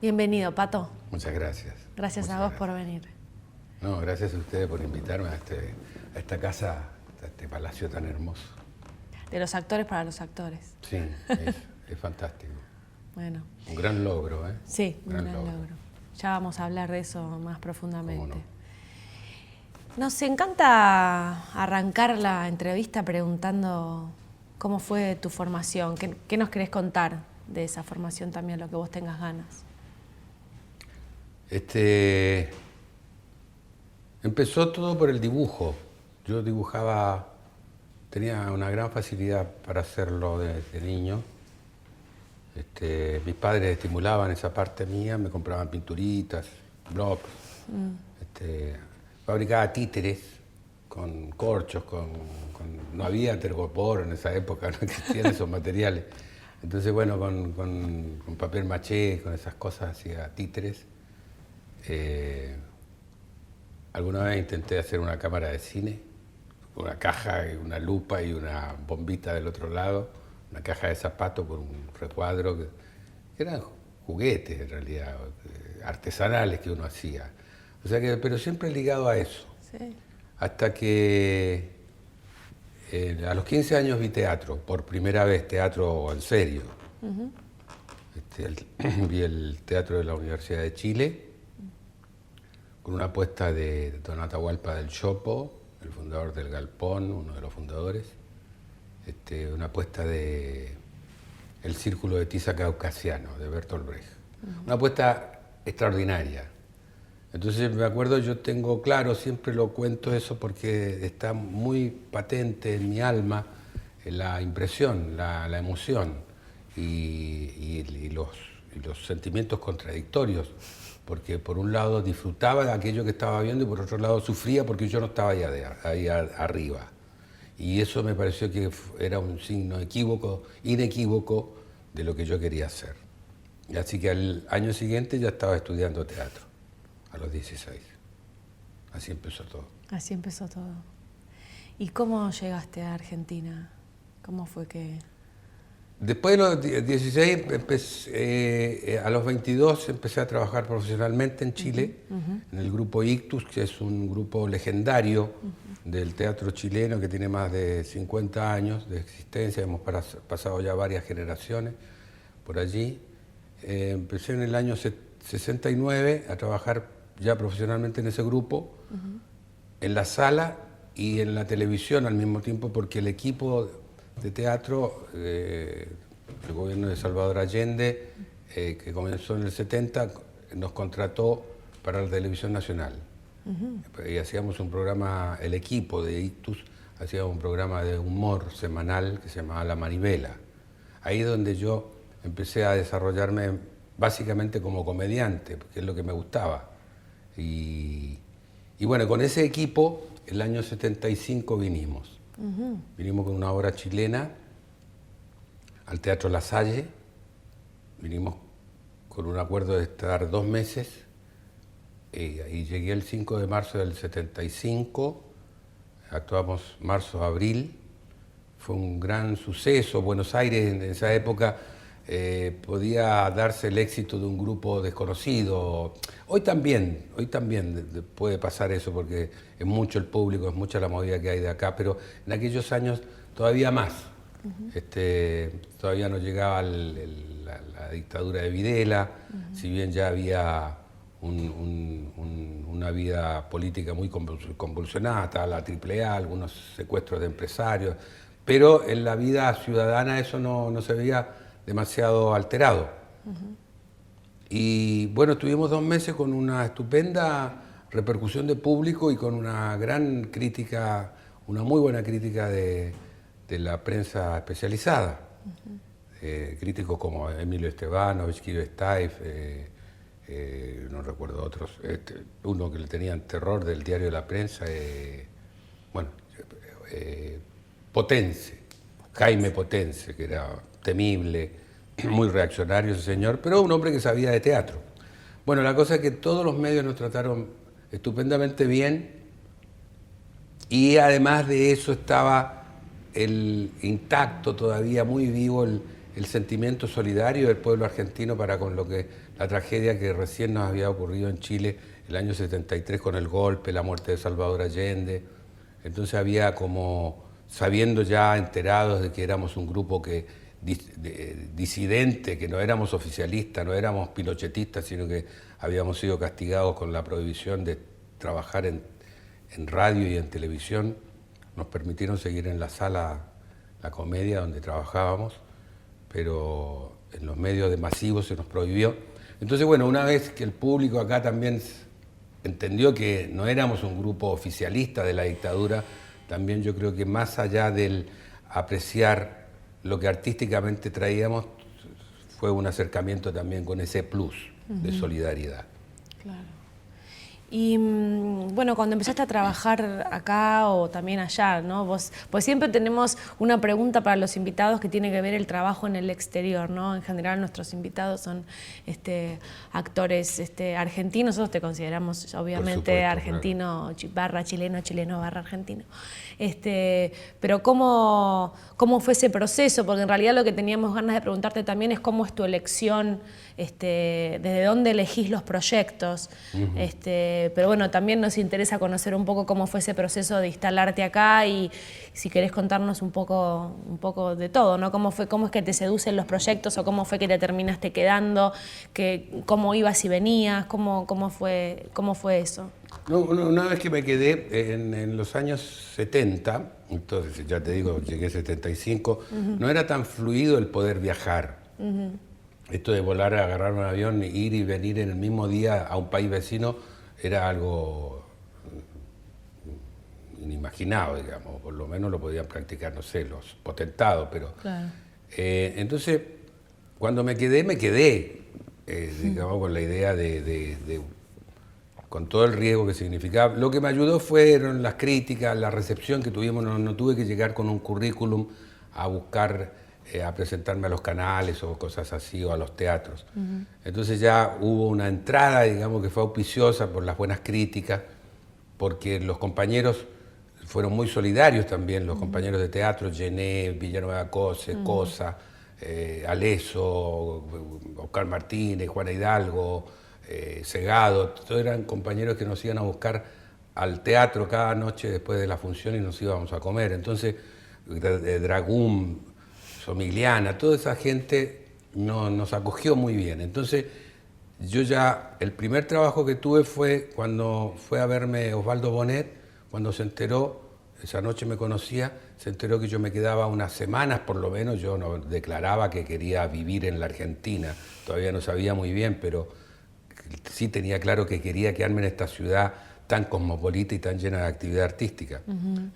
Bienvenido, Pato. Muchas gracias. Gracias Muchas a vos gracias. por venir. No, gracias a ustedes por invitarme a esta casa, a este palacio tan hermoso. De los actores para los actores. Sí, es fantástico. Bueno. Un gran logro, ¿eh? Sí, un gran logro. Ya vamos a hablar de eso más profundamente. ¿Cómo no? Nos encanta arrancar la entrevista preguntando cómo fue tu formación. ¿Qué nos querés contar de esa formación también, lo que vos tengas ganas? Empezó todo por el dibujo. Yo dibujaba, tenía una gran facilidad para hacerlo desde niño. Mis padres estimulaban esa parte mía, me compraban pinturitas, blocks. Fabricaba títeres con corchos, no había tergopor en esa época, no existían esos materiales. Entonces, bueno, con papel maché, con esas cosas hacía títeres. Alguna vez intenté hacer una cámara de cine, una caja, y una lupa y una bombita del otro lado, una caja de zapatos con un recuadro, que eran juguetes en realidad, artesanales que uno hacía. O sea que, pero siempre ligado a eso. Sí. Hasta que a los 15 años vi teatro, por primera vez teatro en serio. Vi el teatro de la Universidad de Chile, con una apuesta de Don Atahualpa del Chopo, el fundador del Galpón, uno de los fundadores, una apuesta de El Círculo de Tiza Caucasiano, de Bertolt Brecht. Una apuesta extraordinaria. Entonces me acuerdo, yo tengo claro, siempre lo cuento eso porque está muy patente en mi alma la impresión, la emoción y los sentimientos contradictorios, porque por un lado disfrutaba de aquello que estaba viendo y por otro lado sufría porque yo no estaba ahí arriba. Y eso me pareció que era un signo inequívoco de lo que yo quería hacer. Y así que al año siguiente ya estaba estudiando teatro, a los 16. Así empezó todo. Así empezó todo. ¿Y cómo llegaste a Argentina? ¿Cómo fue que...? Después de los 16, a los 22 empecé a trabajar profesionalmente en Chile, en el grupo Ictus, que es un grupo legendario del teatro chileno que tiene más de 50 años de existencia, hemos pasado ya varias generaciones por allí. Empecé en el año 69 a trabajar ya profesionalmente en ese grupo, en la sala y en la televisión al mismo tiempo, porque el equipo de teatro, el gobierno de Salvador Allende, que comenzó en el 70, nos contrató para la televisión nacional. Y hacíamos un programa, el equipo de Ictus, hacía un programa de humor semanal que se llamaba La Manivela. Ahí es donde yo empecé a desarrollarme básicamente como comediante, porque es lo que me gustaba. Y bueno, con ese equipo, el año 75 vinimos. Vinimos con una obra chilena al Teatro La Salle, vinimos con un acuerdo de estar 2 meses, y llegué el 5 de marzo del 75, actuamos marzo-abril, fue un gran suceso. Buenos Aires en esa época podía darse el éxito de un grupo desconocido. Hoy también puede pasar eso porque es mucho el público, es mucha la movida que hay de acá, pero en aquellos años todavía más. Todavía no llegaba la dictadura de Videla, si bien ya había una vida política muy convulsionada, la AAA, algunos secuestros de empresarios, pero en la vida ciudadana eso no se veía demasiado alterado. Y bueno, estuvimos 2 meses con una estupenda repercusión de público y con una gran crítica, una muy buena crítica de la prensa especializada. Críticos como Emilio Estebanovich, Guido Staif, no recuerdo otros, uno que le tenían terror del diario de la prensa, Potense, Jaime Potense, que era temible, muy reaccionario ese señor, pero un hombre que sabía de teatro. Bueno, la cosa es que todos los medios nos trataron estupendamente bien y además de eso estaba intacto todavía, muy vivo el sentimiento solidario del pueblo argentino para con lo que la tragedia que recién nos había ocurrido en Chile el año 73 con el golpe, la muerte de Salvador Allende. Entonces había como, sabiendo ya, enterados de que éramos un grupo disidente, que no éramos oficialistas, no éramos pinochetistas, sino que habíamos sido castigados con la prohibición de trabajar en radio y en televisión, nos permitieron seguir en la sala La Comedia donde trabajábamos, pero en los medios masivos se nos prohibió. Entonces, bueno, una vez que el público acá también entendió que no éramos un grupo oficialista de la dictadura, también yo creo que más allá del apreciar lo que artísticamente traíamos, fue un acercamiento también con ese plus de solidaridad. Claro. Y bueno, cuando empezaste a trabajar acá o también allá, ¿no? Pues siempre tenemos una pregunta para los invitados que tiene que ver el trabajo en el exterior, ¿no? En general nuestros invitados son actores argentinos, nosotros te consideramos obviamente supuesto, argentino barra chileno, chileno barra argentino. Pero ¿cómo fue ese proceso? Porque en realidad lo que teníamos ganas de preguntarte también es cómo es tu elección, desde dónde elegís los proyectos. Pero bueno, también nos interesa conocer un poco cómo fue ese proceso de instalarte acá y si querés contarnos un poco de todo, ¿no? ¿Cómo es que te seducen los proyectos o cómo fue que te terminaste quedando? ¿Cómo ibas y venías? ¿Cómo fue eso? No, una vez que me quedé en los años 70, entonces ya te digo, llegué en 75, no era tan fluido el poder viajar. Esto de volar, agarrar un avión, ir y venir en el mismo día a un país vecino era algo inimaginado, digamos, por lo menos lo podían practicar, no sé, los potentados, pero... Claro. Entonces, cuando me quedé, digamos, con la idea con todo el riesgo que significaba. Lo que me ayudó fueron las críticas, la recepción que tuvimos, no tuve que llegar con un currículum a buscar, a presentarme a los canales o cosas así, o a los teatros. Entonces ya hubo una entrada, digamos, que fue auspiciosa por las buenas críticas, porque los compañeros fueron muy solidarios también, los compañeros de teatro, Gené, Villanueva Cose, Cosa, Aleso, Oscar Martínez, Juana Hidalgo, Segado, todos eran compañeros que nos iban a buscar al teatro cada noche después de la función y nos íbamos a comer. Entonces, Dragún, Somigliana, toda esa gente nos acogió muy bien. Entonces, el primer trabajo que tuve fue cuando fue a verme Osvaldo Bonet, cuando se enteró, esa noche me conocía, se enteró que yo me quedaba unas semanas por lo menos, yo no declaraba que quería vivir en la Argentina, todavía no sabía muy bien, pero sí tenía claro que quería quedarme en esta ciudad tan cosmopolita y tan llena de actividad artística.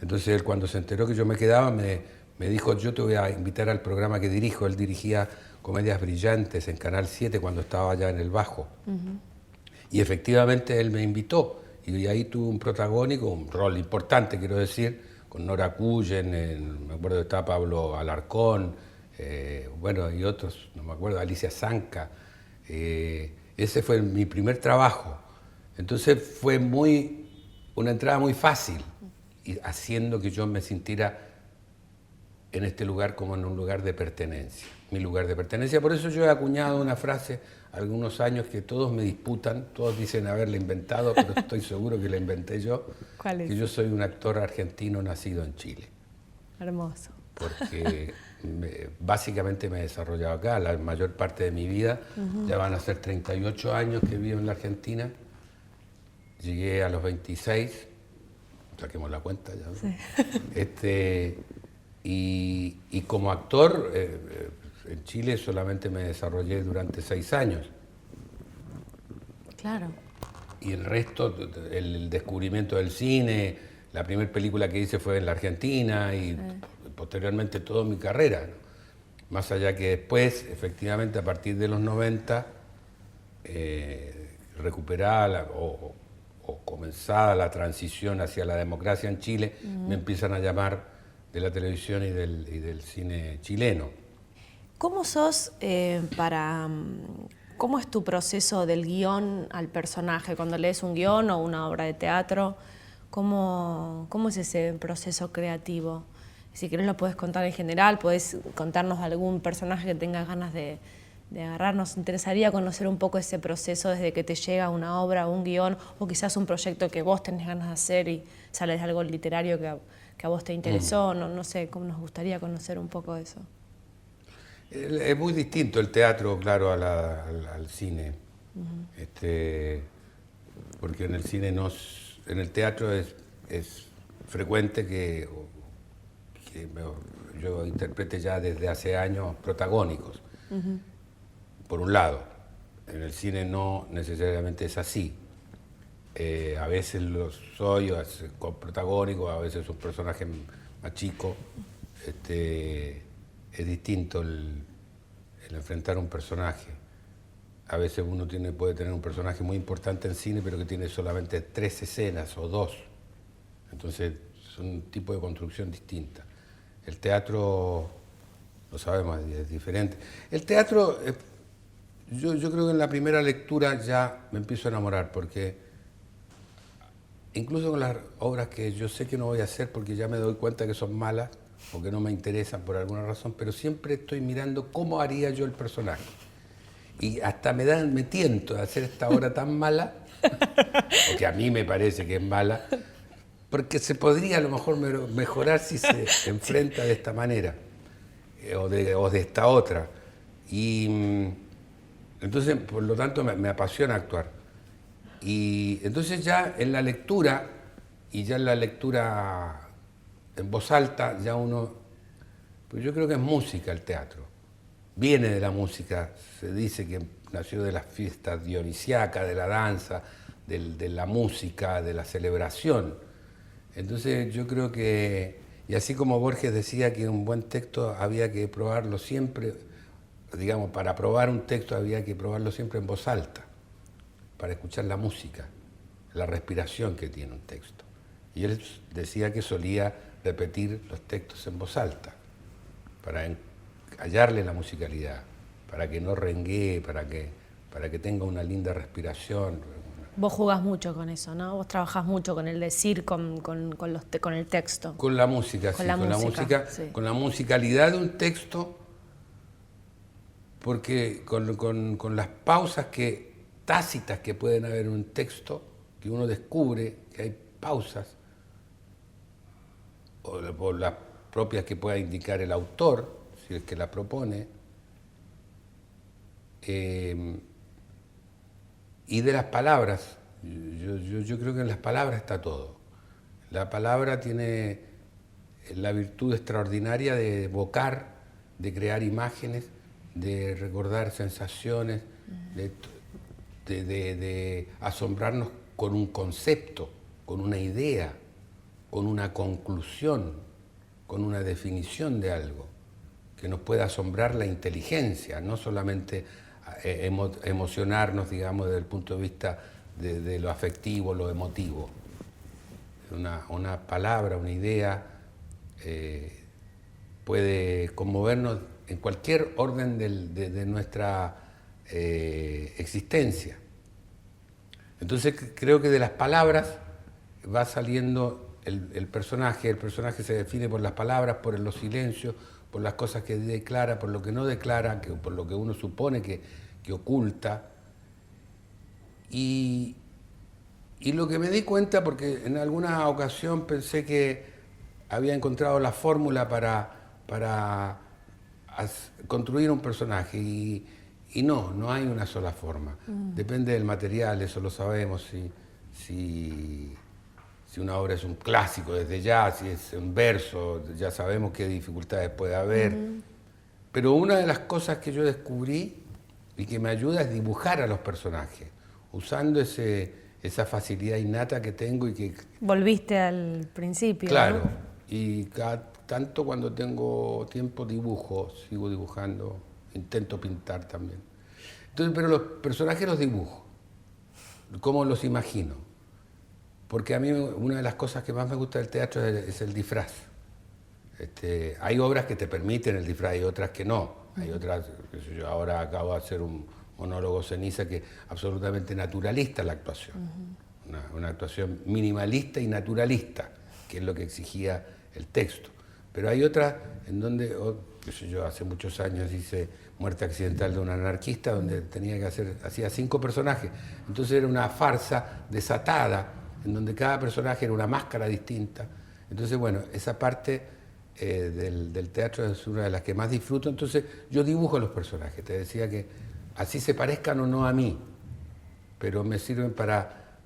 Entonces él, cuando se enteró que yo me quedaba, me dijo, yo te voy a invitar al programa que dirijo. Él dirigía Comedias Brillantes en Canal 7 cuando estaba allá en el Bajo. Y efectivamente él me invitó. Y ahí tuve un protagónico, un rol importante, quiero decir, con Nora Cullen, me acuerdo que estaba Pablo Alarcón, bueno, y otros, no me acuerdo, Alicia Zanca. Ese fue mi primer trabajo. Entonces fue una entrada muy fácil, y haciendo que yo me sintiera en este lugar como en un lugar de pertenencia, mi lugar de pertenencia. Por eso yo he acuñado una frase algunos años que todos me disputan, todos dicen haberla inventado, pero estoy seguro que la inventé yo. ¿Cuál es? Que yo soy un actor argentino nacido en Chile. Hermoso. Porque básicamente me he desarrollado acá, la mayor parte de mi vida. Ya van a ser 38 años que vivo en la Argentina. Llegué a los 26, saquemos la cuenta ya, ¿no? Sí. Y como actor, en Chile solamente me desarrollé durante 6 años. Claro. Y el resto, el descubrimiento del cine, la primera película que hice fue en la Argentina y posteriormente toda mi carrera, ¿no? Más allá que después, efectivamente, a partir de los 90, recuperada o comenzada la transición hacia la democracia en Chile, me empiezan a llamar de la televisión y del cine chileno. ¿Cómo sos cómo es tu proceso del guión al personaje? Cuando lees un guión o una obra de teatro, ¿cómo es ese proceso creativo? Si querés lo puedes contar en general, podés contarnos algún personaje que tengas ganas de agarrar. Nos interesaría conocer un poco ese proceso desde que te llega una obra, un guión, o quizás un proyecto que vos tenés ganas de hacer y sale de algo literario que a vos te interesó. No sé, cómo nos gustaría conocer un poco de eso. Es muy distinto el teatro, claro, al cine. Porque en el cine en el teatro es frecuente que yo interprete ya desde hace años protagónicos. Por un lado, en el cine no necesariamente es así. A veces lo soy, con protagónico, a veces un personaje más chico. Es distinto el enfrentar un personaje. A veces uno puede tener un personaje muy importante en cine, pero que tiene solamente 3 escenas o 2. Entonces, es un tipo de construcción distinta. El teatro, lo sabemos, es diferente. El teatro, yo creo que en la primera lectura ya me empiezo a enamorar, porque incluso con las obras que yo sé que no voy a hacer porque ya me doy cuenta que son malas o que no me interesan por alguna razón, pero siempre estoy mirando cómo haría yo el personaje. Y hasta me tiento de hacer esta obra tan mala, porque a mí me parece que es mala, porque se podría a lo mejor mejorar si se enfrenta de esta manera, o de esta otra. Y entonces, por lo tanto, me apasiona actuar. Y entonces ya en la lectura, y ya en la lectura en voz alta, ya uno, pues yo creo que es música el teatro. Viene de la música, se dice que nació de las fiestas dionisíacas, de la danza, de la música, de la celebración. Entonces yo creo que, y así como Borges decía que un buen texto había que probarlo siempre, digamos, para probar un texto había que probarlo siempre en voz alta, para escuchar la música, la respiración que tiene un texto. Y él decía que solía repetir los textos en voz alta, para hallarle la musicalidad, para que no renguee, para que tenga una linda respiración. Vos jugás mucho con eso, ¿no? Vos trabajás mucho con el decir, con el texto. Con la música, sí, con la musicalidad de un texto, porque con las pausas tácitas que pueden haber en un texto, que uno descubre que hay pausas, o las propias que pueda indicar el autor, si es que la propone, y de las palabras. Yo creo que en las palabras está todo. La palabra tiene la virtud extraordinaria de evocar, de crear imágenes, de recordar sensaciones, de asombrarnos con un concepto, con una idea, con una conclusión, con una definición de algo, que nos pueda asombrar la inteligencia, no solamente emocionarnos, digamos, desde el punto de vista de lo afectivo, lo emotivo. Una palabra, una idea puede conmovernos en cualquier orden de nuestra existencia. Entonces creo que de las palabras va saliendo el personaje se define por las palabras, por los silencios, por las cosas que declara, por lo que no declara, por lo que uno supone que oculta. Y lo que me di cuenta, porque en alguna ocasión pensé que había encontrado la fórmula para construir un personaje, y no hay una sola forma. Depende del material, eso lo sabemos, si una obra es un clásico desde ya, si es un verso, ya sabemos qué dificultades puede haber. Pero una de las cosas que yo descubrí y que me ayuda es dibujar a los personajes, usando esa facilidad innata que tengo y que... Volviste al principio, claro, ¿no? Y tanto cuando tengo tiempo dibujo, sigo dibujando, intento pintar también. Entonces, pero los personajes los dibujo, cómo los imagino. Porque a mí una de las cosas que más me gusta del teatro es el disfraz. Hay obras que te permiten el disfraz y otras que no. Hay otras, yo ahora acabo de hacer un monólogo Ceniza que es absolutamente naturalista la actuación. Una actuación minimalista y naturalista, que es lo que exigía el texto. Pero hay otras en donde qué sé yo, hace muchos años hice Muerte accidental de un anarquista, donde tenía que hacía 5 personajes. Entonces era una farsa desatada, en donde cada personaje era una máscara distinta. Entonces, bueno, esa parte del teatro es una de las que más disfruto. Entonces, yo dibujo los personajes. Te decía que así se parezcan o no a mí, pero me sirven para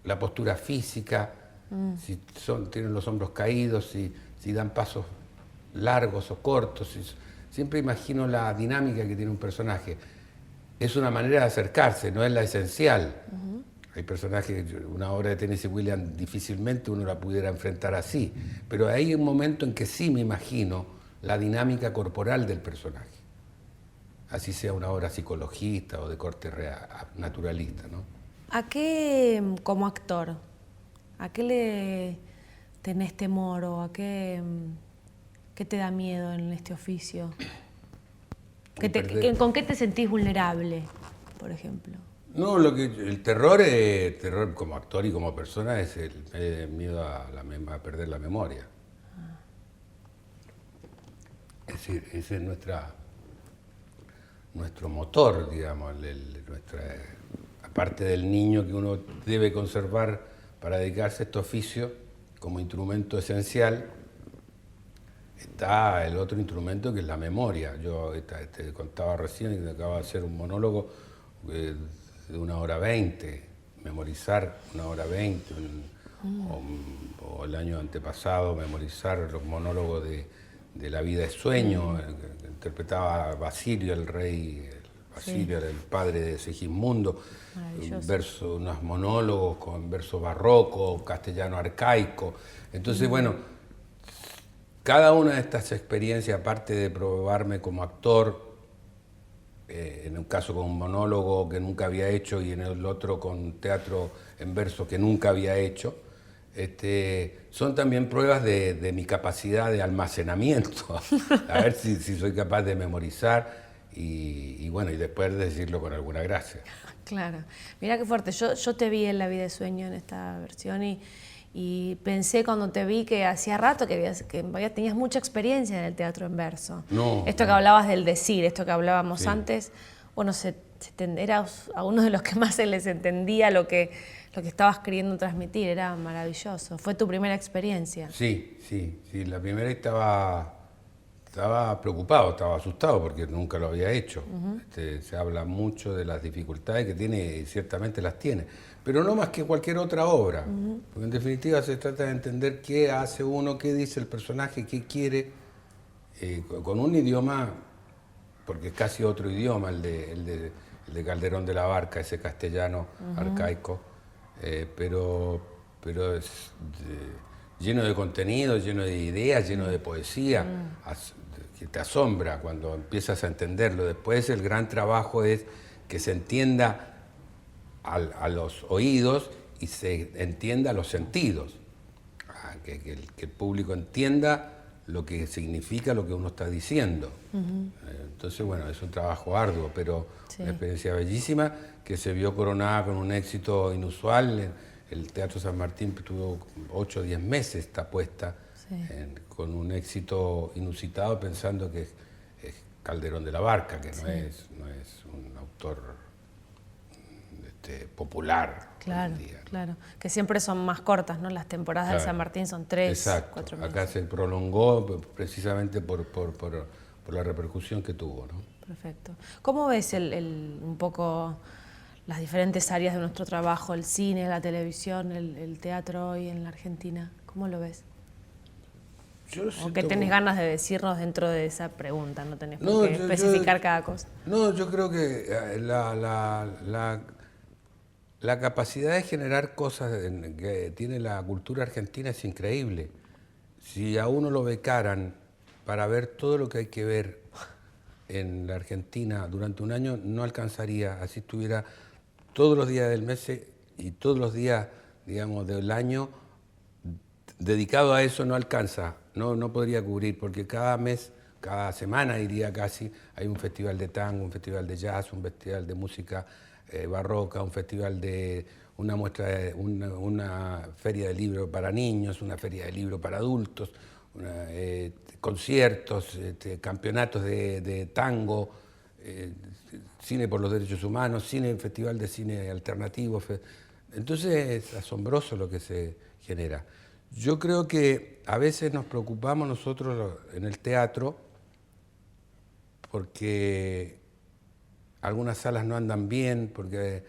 la postura física, si tienen los hombros caídos, si dan pasos largos o cortos. Siempre imagino la dinámica que tiene un personaje. Es una manera de acercarse, no es la esencial. Hay personajes, una obra de Tennessee Williams difícilmente uno la pudiera enfrentar así, pero hay un momento en que sí me imagino la dinámica corporal del personaje, así sea una obra psicologista o de corte naturalista, ¿no? ¿A qué, como actor, a qué le tenés temor o a qué te da miedo en este oficio? ¿Con qué te sentís vulnerable, por ejemplo? No, el terror como actor y como persona es el miedo a perder la memoria. Es decir, ese es nuestro motor, digamos, aparte del niño que uno debe conservar para dedicarse a este oficio como instrumento esencial, está el otro instrumento que es la memoria. Yo te contaba recién que acabo de hacer un monólogo de 1h20, memorizar 1h20, o el año antepasado memorizar los monólogos de La vida es sueño, que interpretaba Basilio, el rey. Basilio era el padre de Segismundo, unos monólogos con verso barroco, castellano arcaico. Entonces, bueno, cada una de estas experiencias, aparte de probarme como actor, en un caso con un monólogo que nunca había hecho y en el otro con teatro en verso que nunca había hecho, son también pruebas de mi capacidad de almacenamiento, a ver si soy capaz de memorizar y bueno, y después decirlo con alguna gracia. Claro, mira qué fuerte. Yo te vi en La vida de sueño en esta versión y pensé cuando te vi que hacía rato que tenías mucha experiencia en el teatro en verso. Esto que hablabas del decir, esto que hablábamos antes, bueno, eras a uno de los que más se les entendía lo que estabas queriendo transmitir, era maravilloso. ¿Fue tu primera experiencia? Sí, la primera estaba preocupado, estaba asustado porque nunca lo había hecho. Se habla mucho de las dificultades que tiene y ciertamente las tiene, pero no más que cualquier otra obra, porque en definitiva se trata de entender qué hace uno, qué dice el personaje, qué quiere, con un idioma, porque es casi otro idioma, el de Calderón de la Barca, ese castellano arcaico, pero es lleno de contenido, lleno de ideas, lleno de poesía, que te asombra cuando empiezas a entenderlo. Después el gran trabajo es que se entienda a los oídos y se entienda a los sentidos, que el público entienda lo que significa lo que uno está diciendo. Entonces, bueno, es un trabajo arduo, pero una experiencia bellísima que se vio coronada con un éxito inusual. El Teatro San Martín tuvo 8 o 10 meses esta puesta, con un éxito inusitado, pensando que es Calderón de la Barca, que no es un autor popular. Claro, claro. Que siempre son más cortas, ¿no? Las temporadas de San Martín son 3, 4 meses. Acá se prolongó precisamente por la repercusión que tuvo, ¿no? Perfecto. ¿Cómo ves un poco las diferentes áreas de nuestro trabajo, el cine, la televisión, el teatro hoy en la Argentina? ¿Cómo lo ves? ¿O qué tenés ganas de decirnos dentro de esa pregunta? No tenés por qué especificar cada cosa. No, yo creo que la capacidad de generar cosas que tiene la cultura argentina es increíble. Si a uno lo becaran para ver todo lo que hay que ver en la Argentina durante un año, no alcanzaría. Así estuviera todos los días del mes y todos los días, digamos, del año dedicado a eso, no alcanza. No podría cubrir, porque cada mes, cada semana diría casi, hay un festival de tango, un festival de jazz, un festival de música barroca, un festival de una muestra, una feria de libros para niños, una feria de libros para adultos, conciertos, campeonatos de tango, cine por los derechos humanos, festival de cine alternativo. Entonces es asombroso lo que se genera. Yo creo que a veces nos preocupamos nosotros en el teatro porque algunas salas no andan bien, porque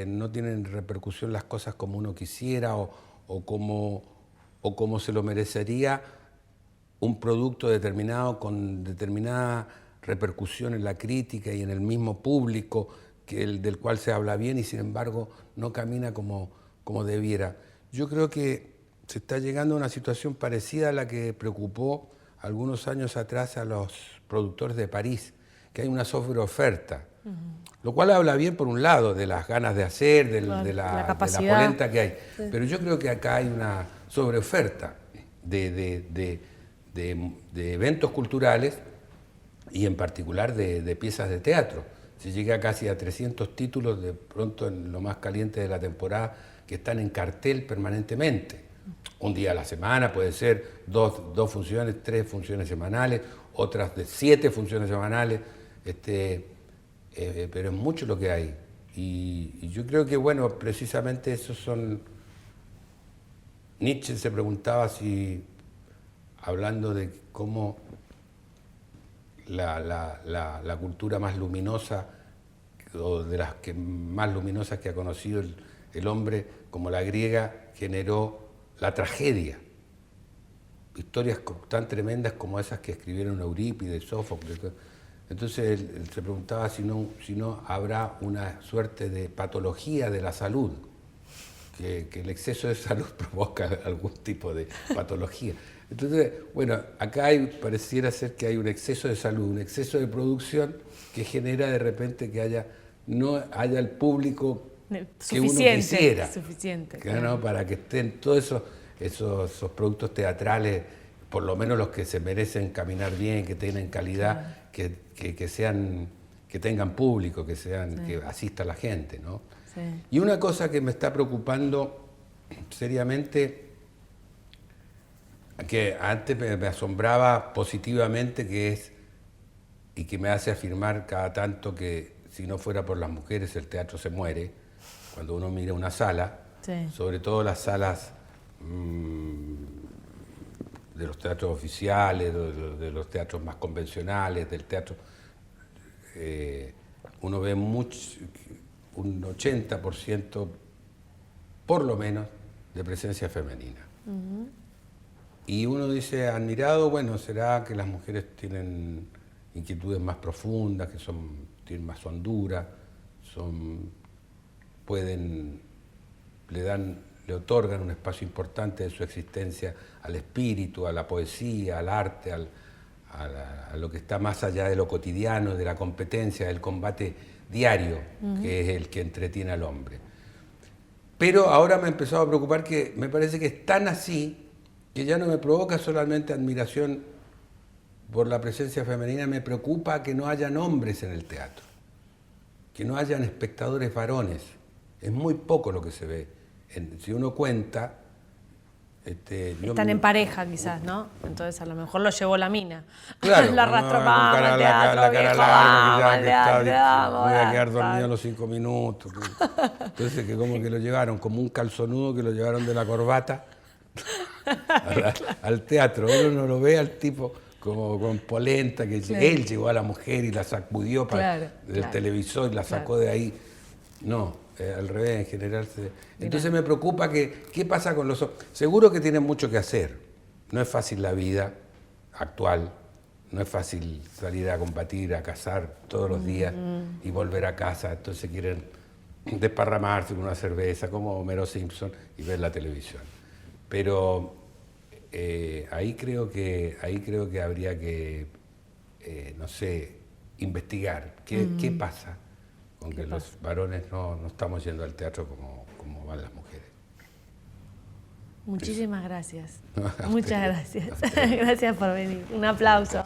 no tienen repercusión las cosas como uno quisiera o como se lo merecería un producto determinado con determinada repercusión en la crítica y en el mismo público del cual se habla bien y sin embargo no camina como debiera. Yo creo que se está llegando a una situación parecida a la que preocupó algunos años atrás a los productores de París, que hay una sobreoferta, lo cual habla bien por un lado de las ganas de hacer, de la polenta que hay, sí. Pero yo creo que acá hay una sobreoferta de eventos culturales y en particular de piezas de teatro. Se llega casi a 300 títulos de pronto en lo más caliente de la temporada que están en cartel permanentemente. Un día a la semana, puede ser dos funciones, 3 funciones semanales, otras de 7 funciones semanales, pero es mucho lo que hay. Y yo creo que, bueno, precisamente esos son... Nietzsche se preguntaba si, hablando de cómo la cultura más luminosa, o de las más luminosas que ha conocido el hombre, como la griega, generó la tragedia. Historias tan tremendas como esas que escribieron Eurípides, Sófocles. Entonces él se preguntaba si no habrá una suerte de patología de la salud, que el exceso de salud provoca algún tipo de patología. Entonces, bueno, acá pareciera ser que hay un exceso de salud, un exceso de producción que genera de repente que no haya el público que uno quisiera. Suficiente. Claro. Para que estén todos esos productos teatrales, por lo menos los que se merecen caminar bien, que tengan calidad, claro. que tengan público, que asista la gente, ¿no? Sí. Y una cosa que me está preocupando seriamente, que antes me asombraba positivamente, y que me hace afirmar cada tanto que si no fuera por las mujeres el teatro se muere, cuando uno mira una sala, sí. Sobre todo las salas de los teatros oficiales, de los teatros más convencionales, del teatro, uno ve un 80% por lo menos de presencia femenina. Uh-huh. Y uno dice, admirado, bueno, será que las mujeres tienen inquietudes más profundas, que tienen más hondura, le otorgan un espacio importante de su existencia al espíritu, a la poesía, al arte, a lo que está más allá de lo cotidiano, de la competencia, del combate diario, uh-huh. que es el que entretiene al hombre. Pero ahora me ha empezado a preocupar que me parece que es tan así que ya no me provoca solamente admiración por la presencia femenina, me preocupa que no hayan hombres en el teatro, que no hayan espectadores varones. Es muy poco lo que se ve. Si uno cuenta... Están en pareja quizás, ¿no? Entonces a lo mejor lo llevó la mina. Claro. La arrastró más al teatro, la cara larga, me voy a quedar dormido a los 5 minutos. Entonces que como que lo llevaron, como un calzonudo que lo llevaron de la corbata al teatro. Uno no lo ve al tipo como con polenta, que claro. Él llegó a la mujer y la sacudió del televisor y la sacó de ahí. No. Al revés, en general. Entonces me preocupa qué pasa con los hombres. Seguro que tienen mucho que hacer. No es fácil la vida actual, no es fácil salir a combatir, a cazar todos los días y volver a casa. Entonces quieren desparramarse con una cerveza como Homero Simpson y ver la televisión. Pero ahí creo que habría que, no sé, investigar qué pasa. Aunque los varones no estamos yendo al teatro como van las mujeres. Muchísimas gracias. Muchas gracias. Gracias por venir. Un aplauso.